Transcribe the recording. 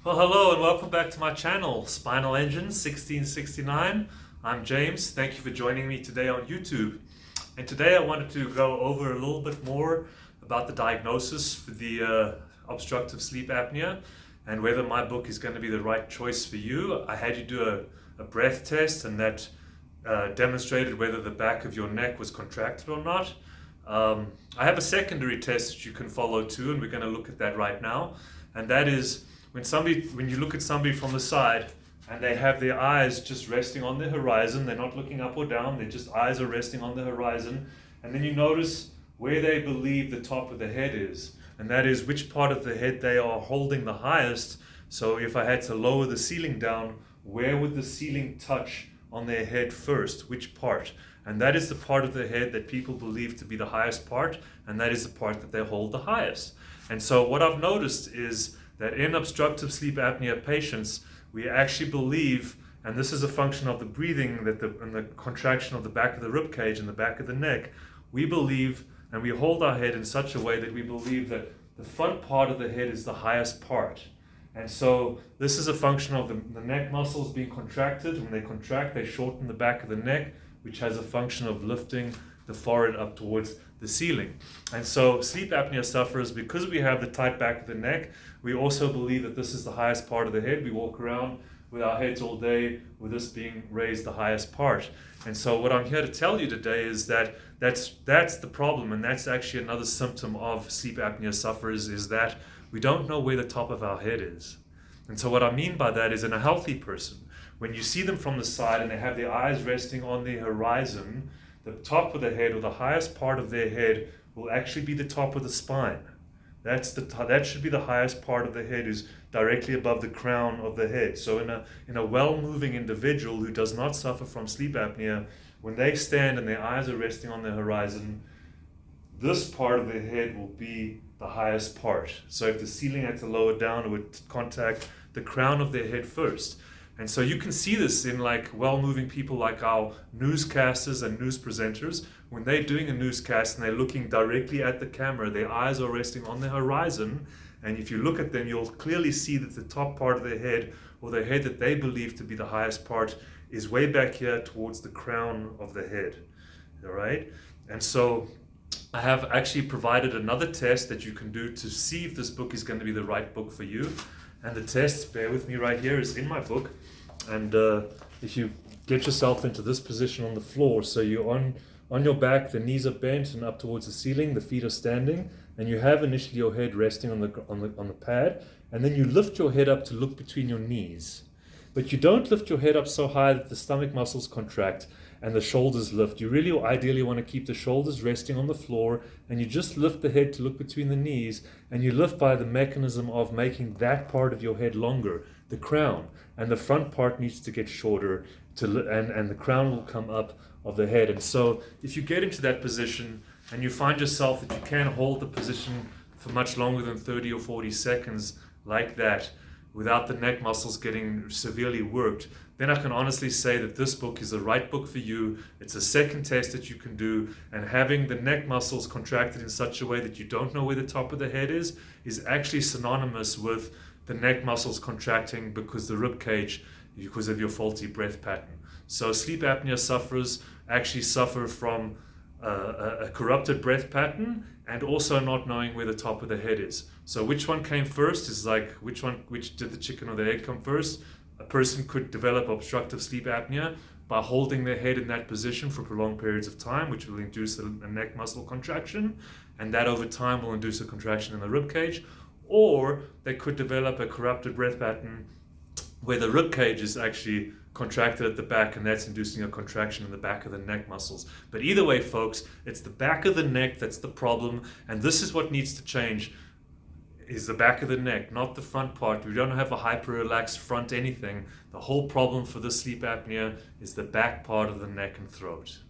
Well, hello and welcome back to my channel, Spinal Engine 1669. I'm James. Thank you for joining me today on YouTube. And today I wanted to go over a little bit more about the diagnosis for the obstructive sleep apnea and whether my book is going to be the right choice for you. I had you do a breath test, and that demonstrated whether the back of your neck was contracted or not. I have a secondary test that you can follow too, and we're going to look at that right now. And that is when you look at somebody from the side and they have their eyes just resting on the horizon, they're not looking up or down, their just eyes are resting on the horizon, and then you notice where they believe the top of the head is, and that is which part of the head they are holding the highest. So if I had to lower the ceiling down, where would the ceiling touch on their head first? Which part? And that is the part of the head that people believe to be the highest part, and that is the part that they hold the highest. And so what I've noticed is that in obstructive sleep apnea patients, we actually believe, and this is a function of the breathing and the contraction of the back of the rib cage and the back of the neck, we believe, and we hold our head in such a way that we believe that the front part of the head is the highest part. And so this is a function of the neck muscles being contracted. When they contract, they shorten the back of the neck, which has a function of lifting the forehead up towards the ceiling. And so sleep apnea sufferers, because we have the tight back of the neck, we also believe that this is the highest part of the head. We walk around with our heads all day with this being raised the highest part. And so what I'm here to tell you today is that that's the problem, and that's actually another symptom of sleep apnea sufferers, is that we don't know where the top of our head is. And so what I mean by that is, in a healthy person, when you see them from the side and they have their eyes resting on the horizon, the top of the head, or the highest part of their head, will actually be the top of the spine. That should be the highest part of the head, is directly above the crown of the head. So in a well-moving individual who does not suffer from sleep apnea, when they stand and their eyes are resting on the horizon, this part of the head will be the highest part. So if the ceiling had to lower down, it would contact the crown of their head first. And so you can see this in well-moving people like our newscasters and news presenters. When they're doing a newscast and they're looking directly at the camera, their eyes are resting on the horizon. And if you look at them, you'll clearly see that the top part of their head, or the head that they believe to be the highest part, is way back here towards the crown of the head. All right? And so I have actually provided another test that you can do to see if this book is going to be the right book for you. And the test, bear with me right here, is in my book. And if you get yourself into this position on the floor, so you're on your back, the knees are bent and up towards the ceiling, the feet are standing, and you have initially your head resting on the pad, and then you lift your head up to look between your knees. But you don't lift your head up so high that the stomach muscles contract and the shoulders lift. You really ideally want to keep the shoulders resting on the floor, and you just lift the head to look between the knees, and you lift by the mechanism of making that part of your head longer, the crown, and the front part needs to get shorter, and the crown will come up of the head. And so if you get into that position and you find yourself that you can't hold the position for much longer than 30 or 40 seconds like that, without the neck muscles getting severely worked, then I can honestly say that this book is the right book for you. It's a second test that you can do, and having the neck muscles contracted in such a way that you don't know where the top of the head is actually synonymous with the neck muscles contracting because the rib cage, because of your faulty breath pattern. So sleep apnea sufferers actually suffer from a corrupted breath pattern, and also not knowing where the top of the head is. So which one came first is which did the chicken or the egg come first? A person could develop obstructive sleep apnea by holding their head in that position for prolonged periods of time, which will induce a neck muscle contraction, and that over time will induce a contraction in the rib cage. Or they could develop a corrupted breath pattern where the rib cage is actually contracted at the back, and that's inducing a contraction in the back of the neck muscles. But either way, folks, it's the back of the neck that's the problem, and this is what needs to change, is the back of the neck, not the front part. We don't have a hyper-relaxed front anything. The whole problem for this sleep apnea is the back part of the neck and throat.